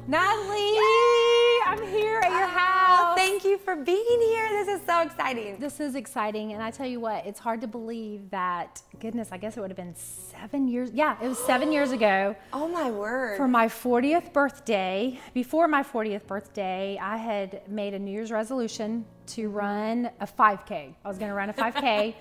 Natalie, I'm here at your house. Thank you for being here. This is so exciting. This is exciting, and I tell you what, it's hard to believe that, goodness, I guess it would have been 7 years. Yeah, it was 7 years ago. Oh my word. For my 40th birthday, before my 40th birthday, I had made a New Year's resolution to run a 5K. I was gonna run a 5K.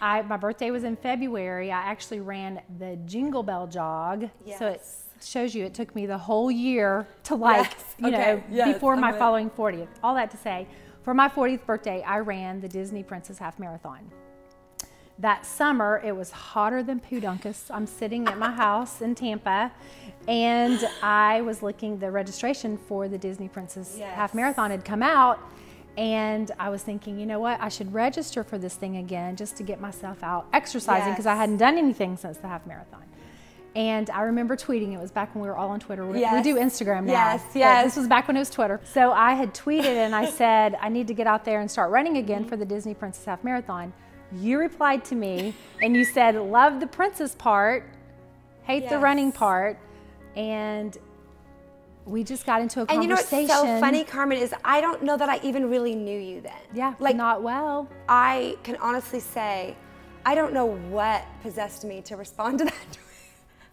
My birthday was in February. I actually ran the Jingle Bell Jog. Yes. So it shows you it took me the whole year to before my following 40th. All that to say, for my 40th birthday, I ran the Disney Princess Half Marathon. That summer, it was hotter than Pudunkus. I'm sitting at my house in Tampa, and I was looking, the registration for the Disney Princess Half Marathon had come out, and I was thinking, you know what, I should register for this thing again just to get myself out exercising, because I hadn't done anything since the half marathon. And I remember tweeting, it was back when we were all on Twitter. We do Instagram now. Yes. This was back when it was Twitter. So I had tweeted and I said, I need to get out there and start running again for the Disney Princess Half Marathon. You replied to me and you said, love the princess part, hate the running part. And we just got into a conversation. And you know what's so funny, Carmen, is I don't know that I even really knew you then. Yeah, like not well. I can honestly say, I don't know what possessed me to respond to that tweet.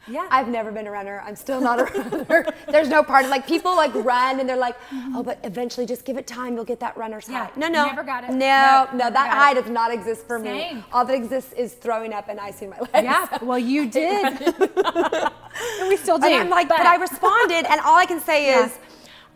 Yeah. I've never been a runner. I'm still not a runner. There's no part of, like, people like run and they're like, oh, but eventually just give it time, you'll get that runner's high. No, never got it. No, that high does not exist for me. All that exists is throwing up and icing my legs. Yeah, well, you did. And we still do. And I'm like, but I responded, and all I can say is,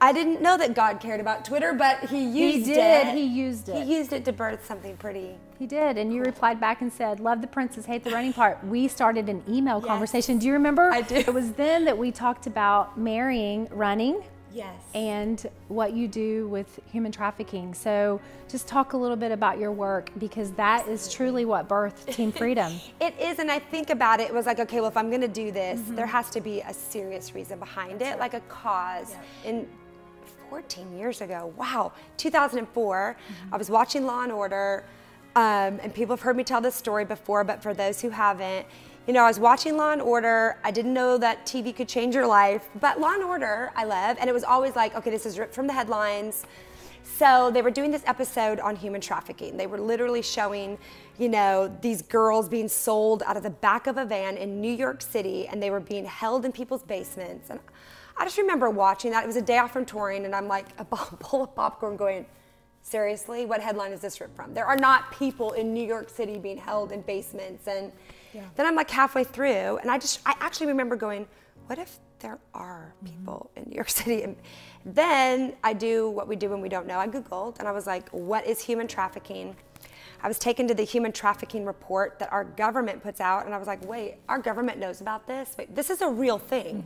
I didn't know that God cared about Twitter, but he used it. He used it. He used it to birth something pretty. He did, and you replied back and said, love the princess, hate the running part. We started an email conversation. Do you remember? I do. It was then that we talked about marrying running. Yes. And what you do with human trafficking. So just talk a little bit about your work, because that is truly what birthed Team Freedom. It is, and I think about it, it was like, okay, well, if I'm gonna do this, there has to be a serious reason behind it, like a cause. And 14 years ago, wow, 2004, I was watching Law and Order, and people have heard me tell this story before, but for those who haven't, you know, I was watching Law and Order. I didn't know that TV could change your life, but Law and Order I love, and it was always like, okay, this is ripped from the headlines. So they were doing this episode on human trafficking. They were literally showing, you know, these girls being sold out of the back of a van in New York City, and they were being held in people's basements. And I just remember watching that. It was a day off from touring, and I'm like a bowl of popcorn going, seriously, what headline is this ripped from? There are not people in New York City being held in basements. And then I'm like halfway through, and I actually remember going, what if there are people in New York City? And then I do what we do when we don't know. I Googled, and I was like, what is human trafficking? I was taken to the human trafficking report that our government puts out, and I was like, wait, our government knows about this? Wait, this is a real thing.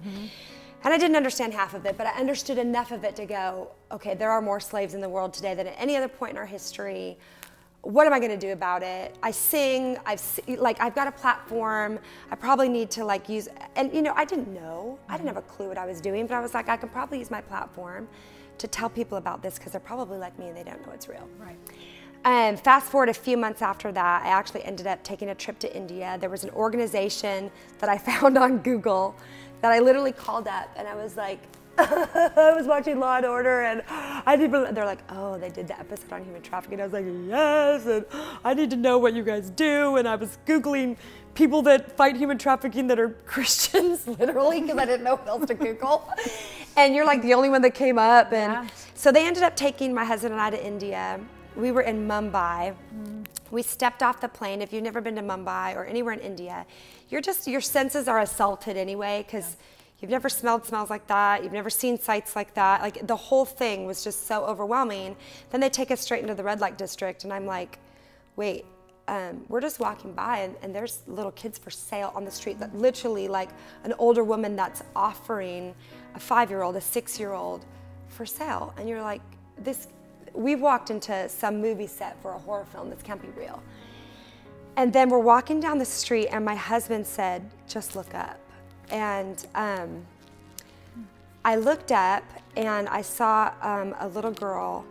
And I didn't understand half of it, but I understood enough of it to go, okay, there are more slaves in the world today than at any other point in our history. What am I gonna do about it? I sing, I've got a platform. I probably need to like use, and you know, I didn't know. I didn't have a clue what I was doing, but I was like, I could probably use my platform to tell people about this, because they're probably like me and they don't know it's real. Right. Fast forward a few months after that, I actually ended up taking a trip to India. There was an organization that I found on Google that I literally called up, and I was like, I was watching Law and Order, and they're like, oh, they did the episode on human trafficking. I was like, yes, and I need to know what you guys do. And I was Googling people that fight human trafficking that are Christians, literally, because I didn't know what else to Google. And you're like the only one that came up. And so they ended up taking my husband and I to India. We were in Mumbai. We stepped off the plane. If you've never been to Mumbai or anywhere in India, your senses are assaulted anyway, because you've never smelled smells like that. You've never seen sights like that. Like, the whole thing was just so overwhelming. Then they take us straight into the red light district, and I'm like, wait, we're just walking by, and there's little kids for sale on the street, that literally, like, an older woman that's offering a 5-year-old, a 6-year-old for sale. And you're like, we've walked into some movie set for a horror film. This can't be real. And then we're walking down the street, and my husband said, just look up. And I looked up, and I saw a little girl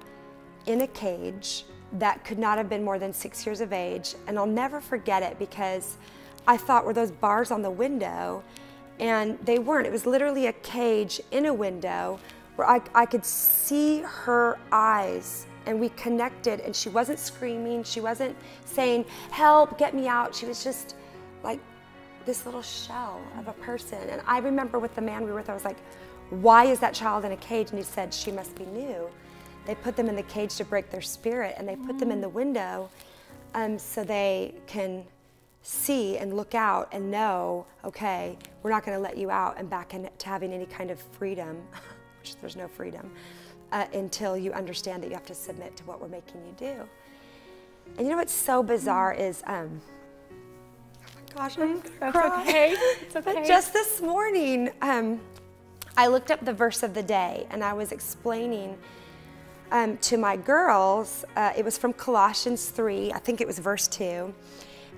in a cage that could not have been more than 6 years of age. And I'll never forget it, because I thought, were those bars on the window? And they weren't. It was literally a cage in a window where I could see her eyes, and we connected, and she wasn't screaming. She wasn't saying, help, get me out. She was just like this little shell of a person. And I remember with the man we were with, I was like, why is that child in a cage? And he said, she must be new. They put them in the cage to break their spirit, and they put them in the window so they can see and look out and know, okay, we're not going to let you out and back into having any kind of freedom, which there's no freedom, until you understand that you have to submit to what we're making you do. And you know what's so bizarre is, oh my gosh, I'm gonna cry. Okay. It's okay. But just this morning, I looked up the verse of the day, and I was explaining to my girls, it was from Colossians 3, I think it was verse 2,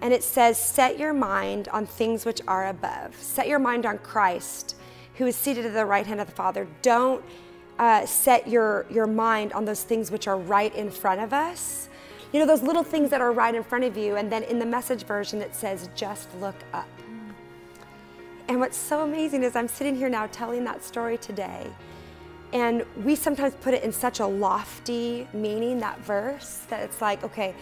and it says, set your mind on things which are above. Set your mind on Christ, who is seated at the right hand of the Father. Don't set your mind on those things which are right in front of us. You know, those little things that are right in front of you, and then in the Message version it says, just look up. And what's so amazing is I'm sitting here now telling that story today, and we sometimes put it in such a lofty meaning, that verse, that it's like, okay,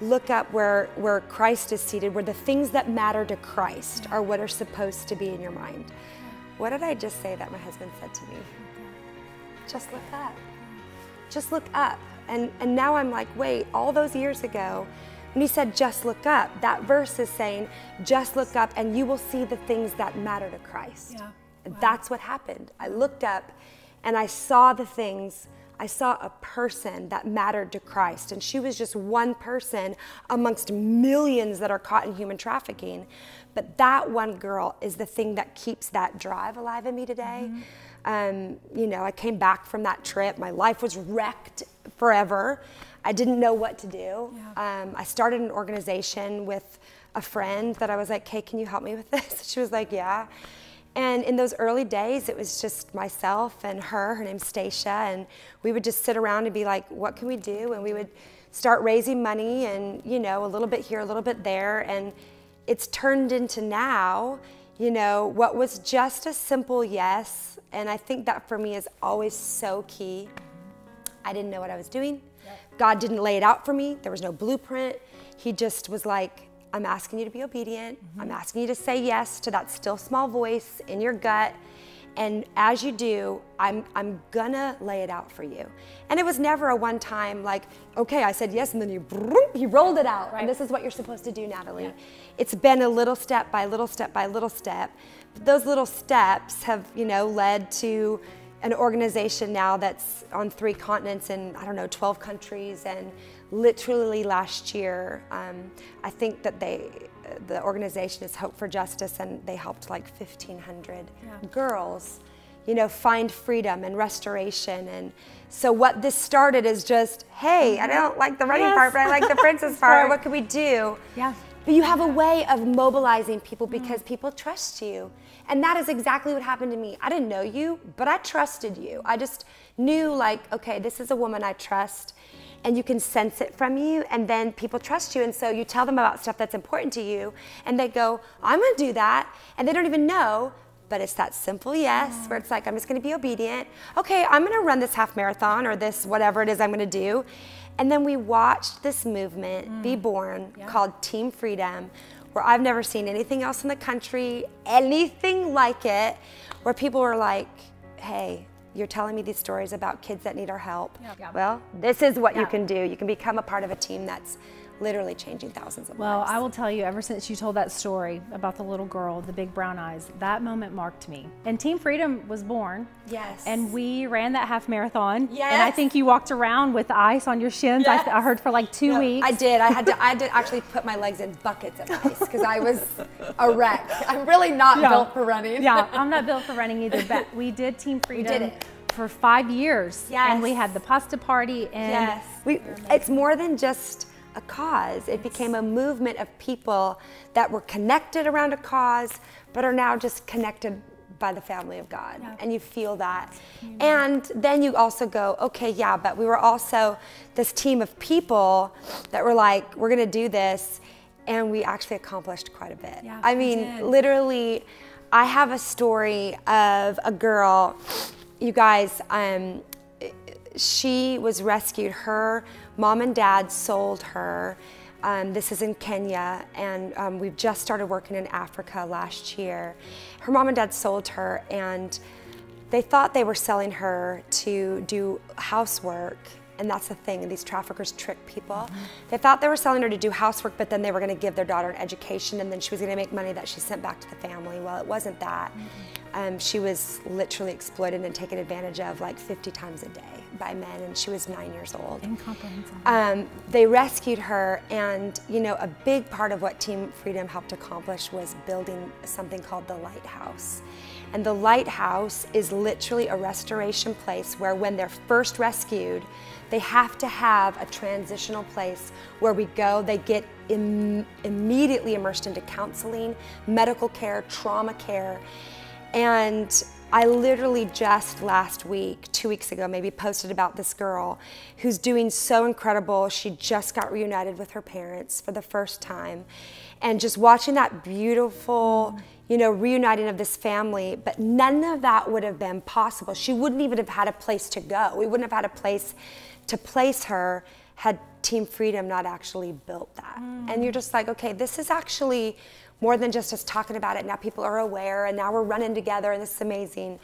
look up where Christ is seated, where the things that matter to Christ are what are supposed to be in your mind. What did I just say that my husband said to me? Just look up. Just look up. And now I'm like, wait, all those years ago, when he said just look up, that verse is saying, just look up and you will see the things that matter to Christ. Yeah. And that's what happened. I looked up and I saw the things. I saw a person that mattered to Christ, and she was just one person amongst millions that are caught in human trafficking. But that one girl is the thing that keeps that drive alive in me today. You know, I came back from that trip. My life was wrecked forever. I didn't know what to do. I started an organization with a friend that I was like, hey, can you help me with this? She was like, yeah. And in those early days, it was just myself and her name's Stacia, and we would just sit around and be like, what can we do? And we would start raising money and, you know, a little bit here, a little bit there, and it's turned into now, you know, what was just a simple yes, and I think that for me is always so key. I didn't know what I was doing. God didn't lay it out for me. There was no blueprint. He just was like, I'm asking you to be obedient. I'm asking you to say yes to that still small voice in your gut. And as you do, I'm gonna lay it out for you. And it was never a one time like, okay, I said yes, and then you rolled it out. Right. And this is what you're supposed to do, Natalie. Yeah. It's been a little step by little step by little step. But those little steps have, you know, led to an organization now that's on 3 continents and, I don't know, 12 countries. And literally last year, I think that the organization is Hope for Justice, and they helped like 1,500 girls, you know, find freedom and restoration. And so what this started is just, hey, I don't like the running part, but I like the princess part. What can we do? Yeah. But you have a way of mobilizing people because people trust you. And that is exactly what happened to me. I didn't know you, but I trusted you. I just knew, like, okay, this is a woman I trust. And you can sense it from you, and then people trust you, and so you tell them about stuff that's important to you, and they go, I'm gonna do that, and they don't even know, but it's that simple yes, where it's like, I'm just gonna be obedient. Okay, I'm gonna run this half marathon, or this whatever it is I'm gonna do. And then we watched this movement be born called Team Freedom, where I've never seen anything else in the country, anything like it, where people were like, hey, you're telling me these stories about kids that need our help. Well, this is what you can do. You can become a part of a team that's literally changing thousands of lives. Well, I will tell you, ever since you told that story about the little girl, the big brown eyes, that moment marked me. And Team Freedom was born. Yes. And we ran that half marathon. Yes. And I think you walked around with ice on your shins. Yes. I heard for like 2 weeks. I did. I had to actually put my legs in buckets of ice because I was a wreck. I'm really not built for running. Yeah, I'm not built for running either, but we did Team Freedom. We did it for 5 years. Yes. And we had the pasta party. And it's more than just a cause. It became a movement of people that were connected around a cause, but are now just connected by the family of God. And you feel that. And then you also go, okay, but we were also this team of people that were like, we're gonna do this. And we actually accomplished quite a bit. I mean, literally, I have a story of a girl, you guys, she was rescued. Her mom and dad sold her. This is in Kenya, and we've just started working in Africa last year. Her mom and dad sold her, and they thought they were selling her to do housework. And that's the thing, and these traffickers trick people. They thought they were selling her to do housework, but then they were gonna give their daughter an education, and then she was gonna make money that she sent back to the family. Well, it wasn't that. She was literally exploited and taken advantage of like 50 times a day by men, and she was 9 years old. Incomprehensible. They rescued her, and you know, a big part of what Team Freedom helped accomplish was building something called the Lighthouse. And the Lighthouse is literally a restoration place where when they're first rescued, they have to have a transitional place where we go. They get immediately immersed into counseling, medical care, trauma care. And I literally just last week, 2 weeks ago maybe, posted about this girl who's doing so incredible. She just got reunited with her parents for the first time. And just watching that beautiful, you know, reuniting of this family, but none of that would have been possible. She wouldn't even have had a place to go. We wouldn't have had a place to place her had Team Freedom not actually built that. And you're just like, okay, this is actually more than just us talking about it. Now people are aware, and now we're running together, and this is amazing.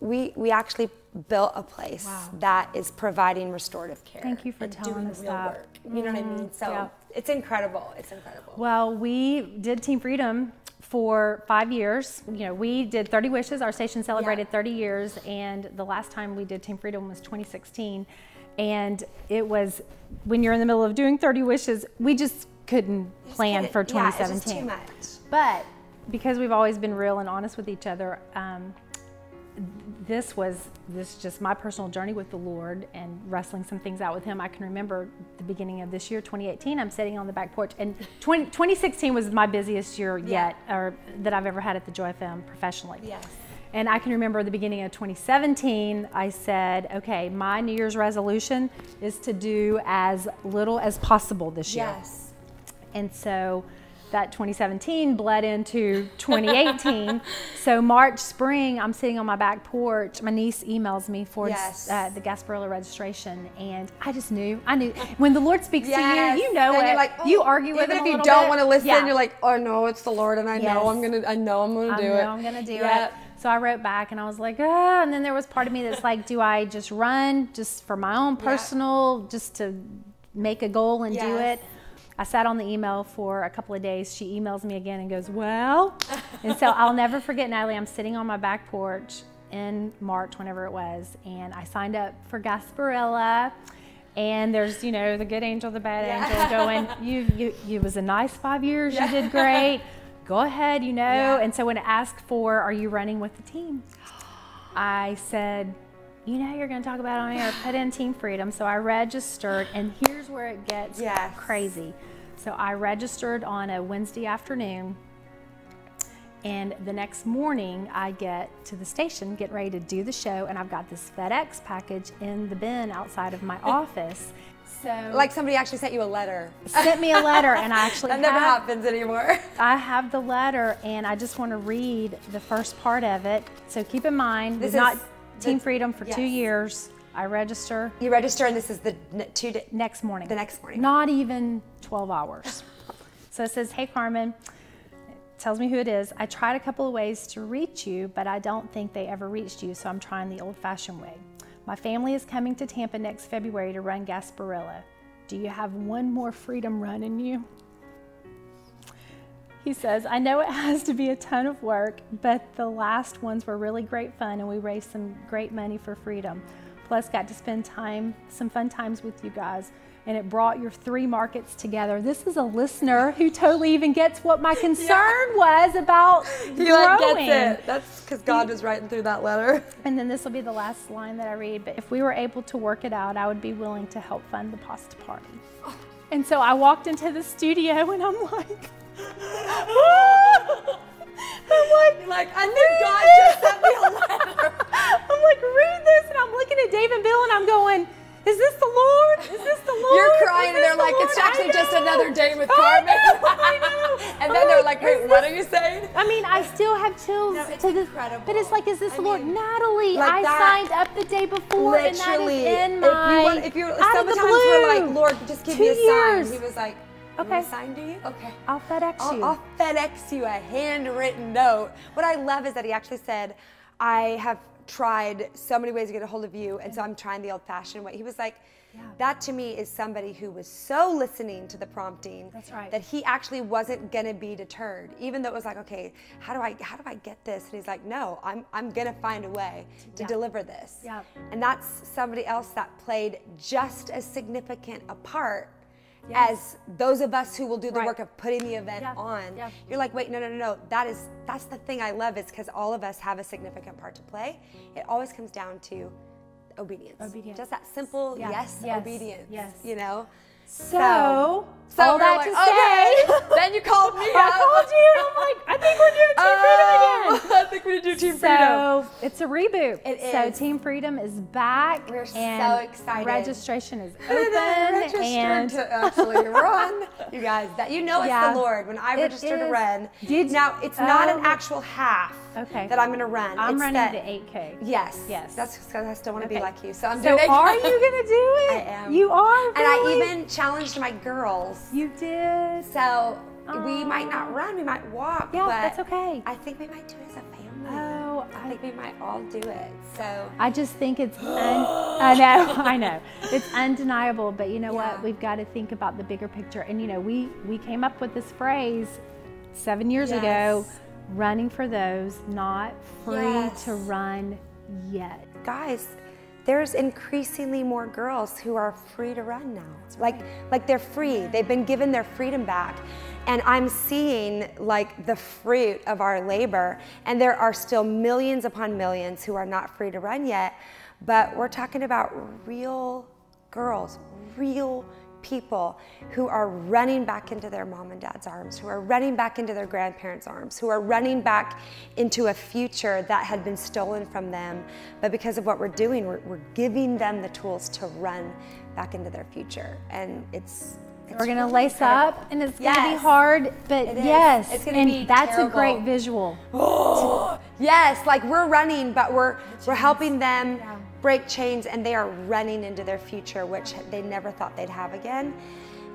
We actually built a place that is providing restorative care. Thank you for telling us that. Work. You know what I mean? So it's incredible. It's incredible. Well, we did Team Freedom for 5 years. You know, we did 30 Wishes. Our station celebrated 30 years, and the last time we did Team Freedom was 2016. And it was, when you're in the middle of doing 30 Wishes, we just couldn't plan for 2017. Yeah, it's just too much. But because we've always been real and honest with each other, this is just my personal journey with the Lord and wrestling some things out with Him. I can remember the beginning of this year, 2018, I'm sitting on the back porch, and 2016 was my busiest year yet, or that I've ever had at the Joy FM professionally. Yes. And I can remember the beginning of 2017, I said, okay, my New Year's resolution is to do as little as possible this year. Yes. And so that 2017 bled into 2018. So March, spring, I'm sitting on my back porch. My niece emails me for the Gasparilla registration, and I just knew. I knew when the Lord speaks to you, you know it. Like, you argue with Him even if you don't want to listen. You're like, oh no, it's the Lord, and I know I'm gonna do it. I know I'm gonna do it. So I wrote back, and I was like, oh. And then there was part of me that's like, do I just run just for my own personal, just to make a goal and do it? I sat on the email for a couple of days. She emails me again and goes, well. And so I'll never forget, Natalie, I'm sitting on my back porch in March, whenever it was, and I signed up for Gasparilla. And there's, you know, the good angel, the bad angel going, you was a nice 5 years, you did great. Go ahead, you know. And so when it asked for, are you running with the team? I said, you know, you're going to talk about it on air, put in Team Freedom. So I registered, and here's where it gets crazy. So I registered on a Wednesday afternoon, and the next morning I get to the station, get ready to do the show, and I've got this FedEx package in the bin outside of my office. So, like somebody actually sent you a letter. Sent me a letter, and I actually that never happens anymore. I have the letter, and I just want to read the first part of it. So keep in mind, this is not Team Freedom for 2 years. I register. You register, and this is the next morning. The next morning. Not even 12 hours. So it says, hey Carmen, it tells me who it is. I tried a couple of ways to reach you, but I don't think they ever reached you, so I'm trying the old-fashioned way. My family is coming to Tampa next February to run Gasparilla. Do you have one more freedom run in you? He says, I know it has to be a ton of work, but the last ones were really great fun, and we raised some great money for freedom. Plus got to spend some fun times with you guys, and it brought your 3 markets together. This is a listener who totally even gets what my concern was about He like gets it. That's because God was writing through that letter. And then this will be the last line that I read. But if we were able to work it out, I would be willing to help fund the pasta party. And so I walked into the studio, and I'm like, I knew God just sent me a letter. I'm like, read this, and I'm looking at Dave and Bill, and I'm going, is this the Lord? Is this the Lord? You're crying, and they're like, it's actually just another day with Carmen. I know. And And then they're like, wait, what are you saying? I mean, I still have chills to this. Incredible. But it's like, is this the Lord? Natalie, like I signed up the day before, literally, and that is in my, sometimes we're like, Lord, just give me a sign. He was like, okay. A sign to you? Okay. I'll FedEx you. I'll FedEx you a handwritten note. What I love is that he actually said, I have tried so many ways to get a hold of you, and so I'm trying the old-fashioned way. He was like, that to me is somebody who was so listening to the prompting. That's right. That he actually wasn't gonna be deterred, even though it was like, okay, how do I get this? And he's like, no, I'm gonna find a way to deliver this. Yeah. And that's somebody else that played just as significant a part as those of us who will do the work of putting the event on. You're like, wait, no. That's the thing I love, is because all of us have a significant part to play. It always comes down to obedience. Just that simple obedience. You know? So all that like, to say, then you called me I called you, and I'm like, I think we're doing Team Freedom again. I think we do Team Freedom. So it's a reboot. It is. So Team Freedom is back. We're so excited. Registration is open. And to actually run, you guys. That it's the Lord when I register to run. Now it's not an actual half. that I'm going to run. I'm running the 8K. Yes. That's because I still want to be like you. So I'm doing 8K. Are you going to do it? I am. You are, And I even challenged my girls. You did. So we might not run, we might walk. Yeah, but that's okay. I think we might do it as a family. Oh, I think we might all do it. So I just think it's I know. It's undeniable, but you know what? We've got to think about the bigger picture. And you know, we came up with this phrase 7 years ago, running for those not free to run yet. Guys, there's increasingly more girls who are free to run now. Like they're free. They've been given their freedom back. And I'm seeing like the fruit of our labor. And there are still millions upon millions who are not free to run yet. But we're talking about real girls, real people who are running back into their mom and dad's arms, who are running back into their grandparents' arms, who are running back into a future that had been stolen from them. But because of what we're doing, we're giving them the tools to run back into their future. And we're going to lace up, and it's going to be hard, but it's going to be that's terrible. A great visual. Yes, like we're running, but we're helping them break chains, and they are running into their future, which they never thought they'd have again.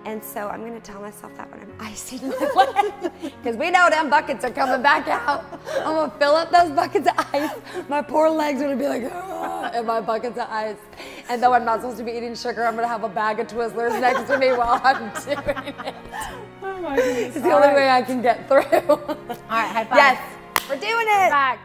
And so I'm going to tell myself that when I'm icing my leg, because we know them buckets are coming back out. I'm going to fill up those buckets of ice. My poor legs are going to be like, and my buckets of ice. And though I'm not supposed to be eating sugar, I'm going to have a bag of Twizzlers next to me while I'm doing it. Oh my goodness. It's the only way I can get through. All right, high five. Yes, we're doing it. Back.